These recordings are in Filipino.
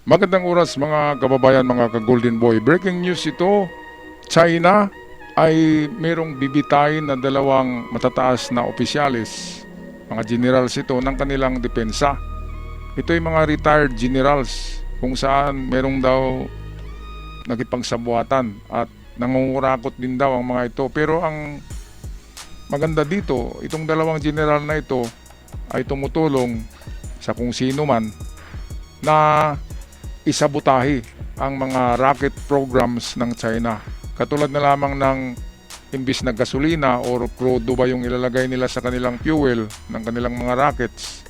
Magandang oras mga kababayan, mga ka-Golden Boy. Breaking news ito, China ay merong bibitayin na dalawang matataas na opisyalis, mga generals ito ng kanilang depensa. Ito ay mga retired generals kung saan merong daw nakipagsabuatan at nangungurakot din daw ang mga ito. Pero ang maganda dito, itong dalawang general na ito ay tumutulong sa kung sino man na isabotahe ang mga rocket programs ng China. Katulad na lamang ng imbis na gasolina or crudo ba yung ilalagay nila sa kanilang fuel ng kanilang mga rockets.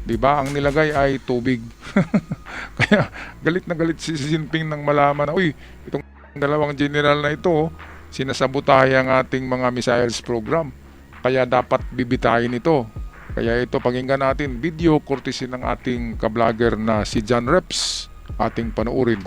'Di ba? Ang nilagay ay tubig. Kaya galit na galit si Xi Jinping nang malaman na, uy, itong dalawang general na ito, sinasabotahe ang ating mga missiles program. Kaya dapat bibitayin ito. Kaya ito, pakinggan natin video courtesy ng ating ka-vlogger na si John Reps. Ating panoorin.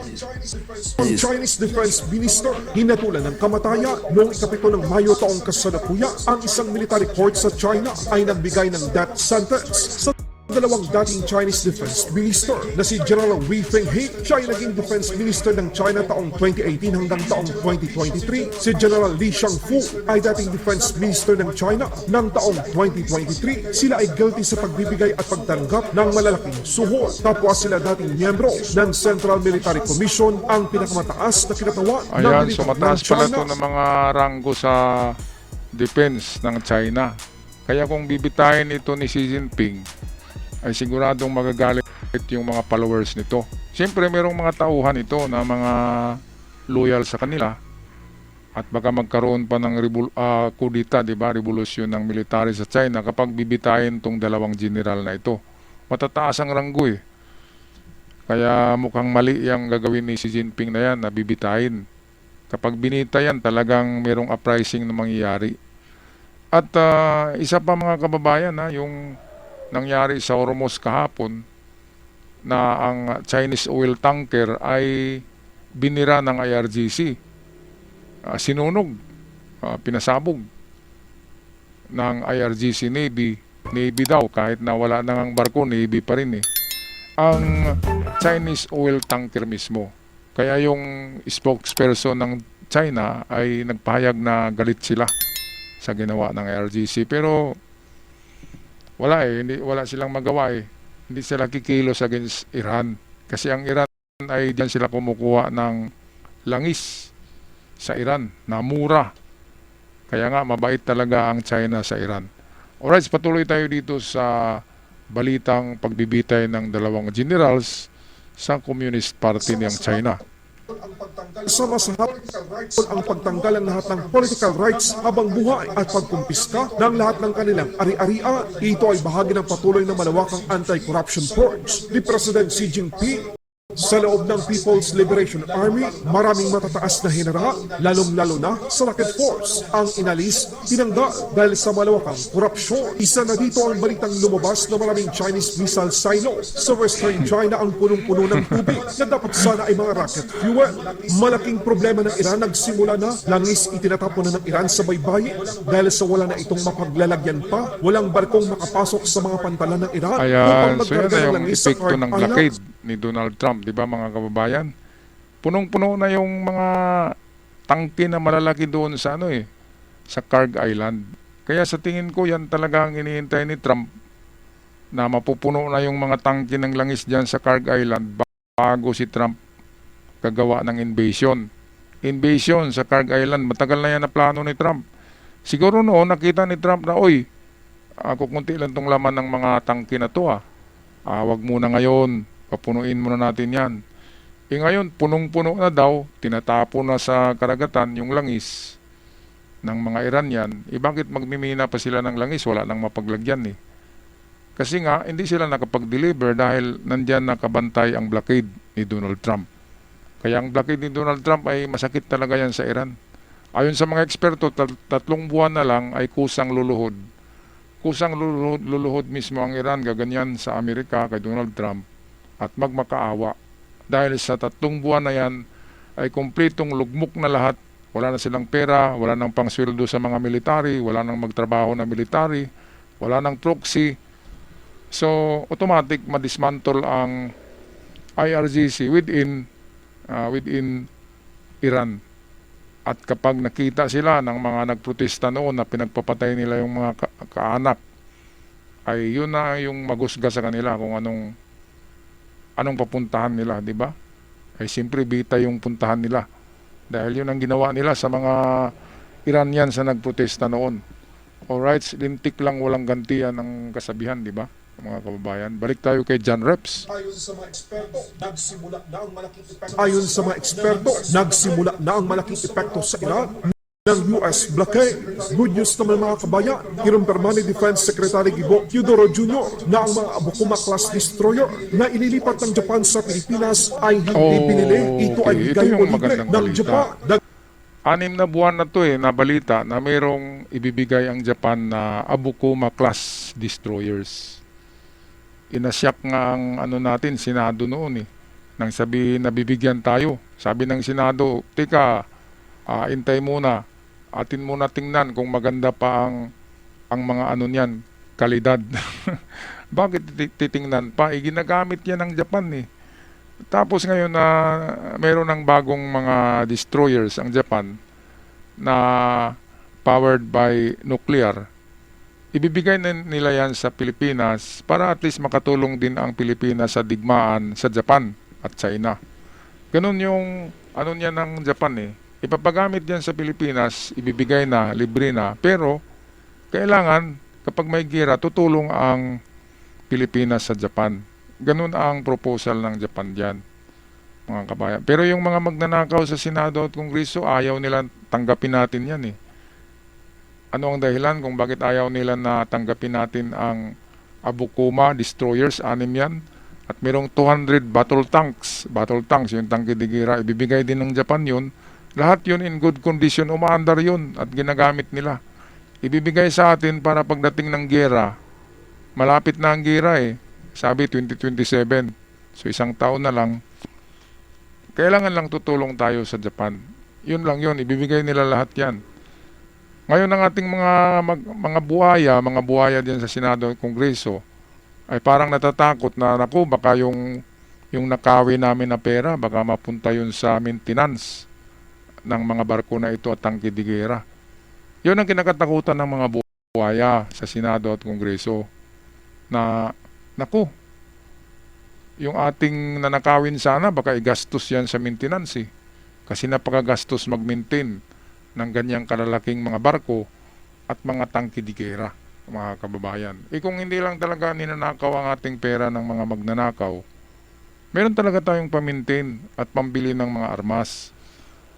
Ang Chinese Defense Minister hinatulan ng kamataya noong ikapito ng Mayo taong kasalukuyan. Ang isang military court sa China ay nagbigay ng death sentence sa dalawang dating Chinese Defense Minister na si General Wei Fenghe. Siya ay naging Defense Minister ng China taong 2018 hanggang taong 2023. Si General Li Shangfu ay dating Defense Minister ng China ng taong 2023. Sila ay guilty sa pagbibigay at pagtanggap ng malalaking suhol. Kapwa sila dating miyembro ng Central Military Commission, ang pinakamataas na kinatawan ng Ayan, militar so ng mataas pala China. ito ng mga ranggo sa defense ng China. Kaya kung bibitayin ito ni Xi Jinping, ay siguradong magagalit yung mga followers nito. Siyempre, merong mga tauhan ito na mga loyal sa kanila at baka magkaroon pa ng kudita, di ba? Revolusyon ng military sa China kapag bibitayin tong dalawang general na ito. Matataas ang ranggo eh. Kaya mukhang mali yung gagawin ni Xi Jinping na yan, na bibitayin. Kapag binita yan, talagang merong uprising na mangyayari. At isa pa mga kababayan, yung nangyari sa Hormuz kahapon, na ang Chinese oil tanker ay binira ng IRGC. Sinunog, pinasabog ng IRGC Navy. Navy daw, kahit na wala nang barko, Navy pa rin eh. Ang Chinese oil tanker mismo. Kaya yung spokesperson ng China ay nagpahayag na galit sila sa ginawa ng IRGC. Pero wala wala silang magawa eh. Hindi sila kikilos against Iran. Kasi ang Iran ay diyan sila kumukuha ng langis sa Iran na mura. Kaya nga mabait talaga ang China sa Iran. Alright, patuloy tayo dito sa balitang pagbibitay ng dalawang generals sa Communist Party ng China. Sama sa ang pagtanggal ng lahat ng political rights habang buhay at pagkumpiska ng lahat ng kanilang ari-arian. Ito ay bahagi ng patuloy na malawakang anti-corruption purge ni President Xi Jinping. Sa loob ng People's Liberation Army, maraming matataas na general, lalong-lalo na sa Rocket Force, ang inalis, tinanggal dahil sa malawakang korupsyon. Isa na dito ang balitang lumabas na maraming Chinese missile silos sa Western China ang punong-puno ng tubig na dapat sana ay mga rocket fuel. Malaking problema ng Iran, nagsimula na, langis itinatapon na ng Iran sa baybayin dahil sa wala na itong mapaglalagyan pa, walang barkong makapasok sa mga pantalan ng Iran. Ayan, so yan na yung epekto ng blockade ni Donald Trump, di ba mga kababayan? Punong-puno na yung mga tangke na malalaki doon sa sa Kharg Island. Kaya sa tingin ko yan talaga ang iniintay ni Trump, na mapupuno na yung mga tangke ng langis diyan sa Kharg Island bago si Trump gagawa ng invasion. Invasion sa Kharg Island, matagal na yan na plano ni Trump. Siguro noon nakita ni Trump na, kukunti lang tong laman ng mga tangke na to wag muna ngayon, papunuin muna natin yan. Ngayon, punong-puno na daw, tinatapo na sa karagatan yung langis ng mga Iranian. Bakit magmimina pa sila ng langis? Wala nang mapaglagyan eh. Kasi nga, hindi sila nakapag-deliver dahil nandyan nakabantay ang blockade ni Donald Trump. Kaya ang blockade ni Donald Trump ay masakit talaga yan sa Iran. Ayon sa mga eksperto, 3 buwan na lang ay kusang luluhod. Kusang luluhod mismo ang Iran, gaganyan sa Amerika kay Donald Trump at magmakaawa. Dahil sa 3 buwan na yan ay kumpletong lugmok na lahat. Wala na silang pera, wala nang pangsweldo sa mga military, wala nang magtrabaho na military, wala nang proxy. So automatic madismantle ang IRGC within Iran. At kapag nakita sila ng mga nagprotesta noon na pinagpapatay nila yung mga kaanak, ay yun na yung magusga sa kanila kung anong papuntahan nila, di ba? Ay siyempre bita yung puntahan nila. Dahil yun ang ginawa nila sa mga Iranian sa nagprotesta noon. Alright, lintik lang walang gantian ng kasabihan, di ba? Mga kababayan. Balik tayo kay John Reps. Ayon sa mga eksperto, nagsimula na ang malaking epekto sa Iran ng US blockade. Good news naman mga kabayan, kinumpirma ni Defense Secretary Gibo Teodoro Jr. na ang mga Abukuma-class destroyer na ililipat ng Japan sa Pilipinas ay hindi binili. Ito ay okay. bigay Ito yung o libre magandang ng balita. Japan. 6 na buwan na to na balita na mayroong ibibigay ang Japan na Abukuma-class destroyers. Inasyak nga ang natin, Senado noon nang sabihin na bibigyan tayo. Sabi ng Senado, teka, intay muna. Atin muna tingnan kung maganda pa ang mga niyan, kalidad. Bakit titingnan pa? Ginagamit yan ng Japan Tapos ngayon na meron ng bagong mga destroyers ang Japan na powered by nuclear. Ibibigay na nila yan sa Pilipinas para at least makatulong din ang Pilipinas sa digmaan sa Japan at China. Ganun yung niya ng Japan Ipapagamit yan sa Pilipinas, ibibigay na, libre na. Pero kailangan kapag may gera, tutulong ang Pilipinas sa Japan. Ganun ang proposal ng Japan dyan, mga kabayan. Pero yung mga magnanakaw sa Senado at Kongreso, ayaw nila tanggapin natin yan Ano ang dahilan kung bakit ayaw nila na tanggapin natin ang Abukuma destroyers, 6 yan. At mayroong 200 battle tanks, yung tangke de guerra, ibibigay din ng Japan yun. Lahat yun in good condition, umaandar yun at ginagamit nila. Ibibigay sa atin para pagdating ng gera, malapit na ang gera sabi 2027, so 1 taon na lang. Kailangan lang tutulong tayo sa Japan. Yun lang yun, ibibigay nila lahat yan. Ngayon ang ating mga buhaya diyan sa Senado at Kongreso ay parang natatakot na naku baka yung nakawi namin na pera baka mapunta yun sa maintenance ng mga barko na ito at tangke de guerra. Yun ang kinakatakutan ng mga buhaya sa Senado at Kongreso na naku yung ating nanakawin sana baka igastos yan sa maintenance kasi napakagastos mag-maintain ng ganyang kalalaking mga barko at mga tangke de guerra, mga kababayan. Kung hindi lang talaga ninanakaw ang ating pera ng mga magnanakaw, meron talaga tayong pamintain at pambili ng mga armas,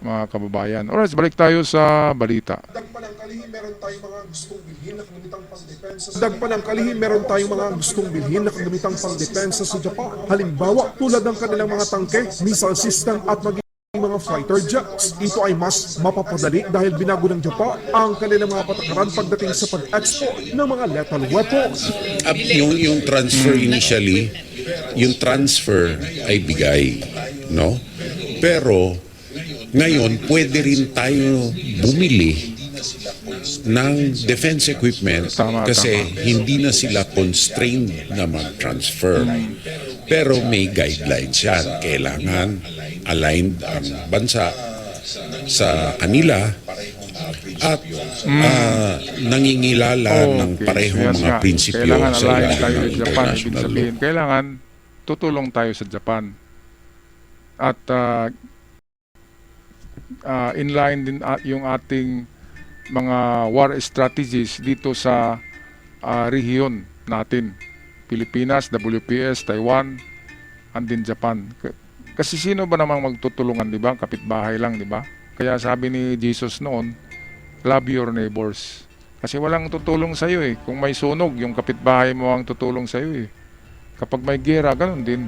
mga kababayan. Alright, balik tayo sa balita. Dagpan ng kalihim, meron tayong mga gustong bilhin na kagamitang pangdepensa. Dagpan ng kalihim, meron tayong mga gustong bilhin na kagamitang pangdepensa sa Japan. Halimbawa, tulad ng kanilang mga tangke, missile system at maging mga fighter jets. Ito ay mas mapapadali dahil binago ng Japan ang kanilang mga patakaran pagdating sa pag-export ng mga lethal weapons. Yung transfer initially, yung transfer ay bigay, no? Pero ngayon pwede rin tayo bumili ng defense equipment kasi hindi na sila constrained na mag-transfer. Pero may guidelines yan. Kailangan aligned ang bansa sa kanila at nangingilala ng parehong mga prinsipyo kailangan sa aligned ilalim tayo ng sa Japan. Ibig international law. sabihin, kailangan tutulong tayo sa Japan. At inline din yung ating mga war strategies dito sa rehiyon natin. Pilipinas, WPS, Taiwan, and din Japan. Kasi sino ba namang magtutulungan, di ba? Kapitbahay lang, di ba? Kaya sabi ni Jesus noon, love your neighbors. Kasi walang tutulong sa iyo Kung may sunog, yung kapitbahay mo ang tutulong sa iyo Kapag may gera, ganun din.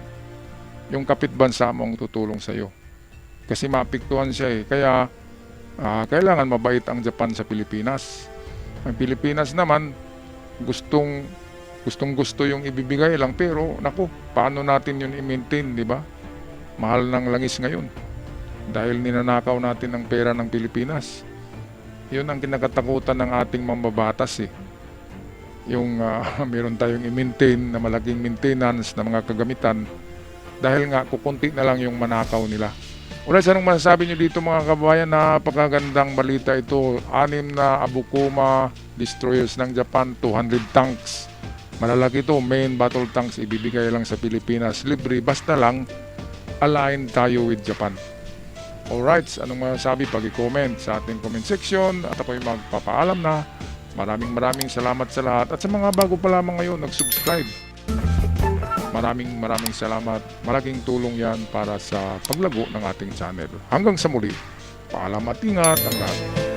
Yung kapitbansa mo ang tutulong sa iyo. Kasi maapektuhan siya Kaya kailangan mabait ang Japan sa Pilipinas. Ang Pilipinas naman gustong gusto yung ibibigay lang pero naku, paano natin yun i-maintain, di ba? Mahal ng langis ngayon dahil ninanakaw natin ang pera ng Pilipinas. Yun ang kinakatakutan ng ating mambabatas Yung meron tayong i-maintain na malaking maintenance na mga kagamitan dahil nga kukunti na lang yung manakaw nila. Alright, anong masasabi nyo dito mga kabayan? Napakagandang balita ito. 6 na Abukuma destroyers ng Japan, 200 tanks. Malalaki ito, main battle tanks ibibigay lang sa Pilipinas. Libre, basta lang align tayo with Japan. Alright, anong masasabi? Pag-comment sa ating comment section at ako'y magpapaalam na. Maraming salamat sa lahat at sa mga bago pa lamang ngayon nag-subscribe. Maraming salamat. Malaking tulong yan para sa paglago ng ating channel. Hanggang sa muli. Paalam at ingat ang lahat.